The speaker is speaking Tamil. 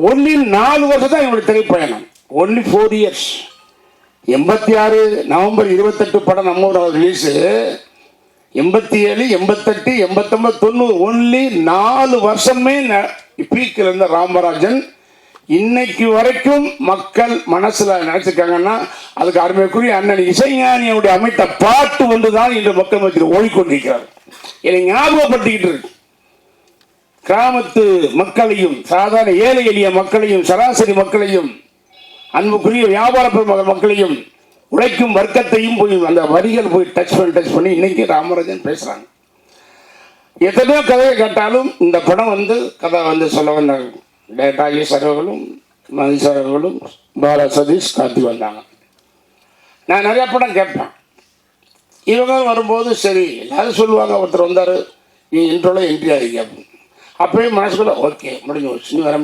ஒன்லி 4 வருஷம் தான் என்னுடைய திரைப்பயணம். Only 4 years. 86 நவம்பர் 28 படம் நம்மளோட ரிலீஸு. 87, 88, 89, 90 ஒன்லி 4 வருஷமே பீக்கில் இருந்த ராமராஜன் இன்னைக்கு வரைக்கும் மக்கள் மனசுல நினைச்சிருக்காங்கன்னா அதுக்கு அருமைக்குரிய அண்ணன் இசைஞானியுடைய அமைத்த பாட்டு வந்துதான் இன்று மக்கள் மத்தியில் ஓடிக்கொண்டிருக்கிறார். என்னை ஞாபகப்படுத்திக்கிட்டு இருக்கு. கிராமத்து மக்களையும் சாதாரண ஏழை எளிய மக்களையும் சராசரி மக்களையும் அன்புக்குரிய வியாபார மக்களையும் உழைக்கும் வர்க்கத்தையும் போய் அந்த வரிகள் போய் டச் பண்ணி இன்னைக்கு ராமராஜன் பேசுறாங்க. எத்தனையோ கதையை கேட்டாலும் இந்த படம் கதை சொல்ல வந்தாங்க. டேட்டா ஈஸ்வர் அவர்களும் மதிசார் அவர்களும் பாலா சதீஷ் கார்த்தி வந்தாங்க. நான் நிறைய படம் கேட்பேன். இவங்க வரும்போது சரி எல்லாரும் சொல்லுவாங்க, ஒருத்தர் வந்தார் நீ இன்ட்ரோல என்ட்ரி ஆகிக்க. அப்பயும் மனசுக்குள்ள ஓகே முடிஞ்சு வச்சு நீ வர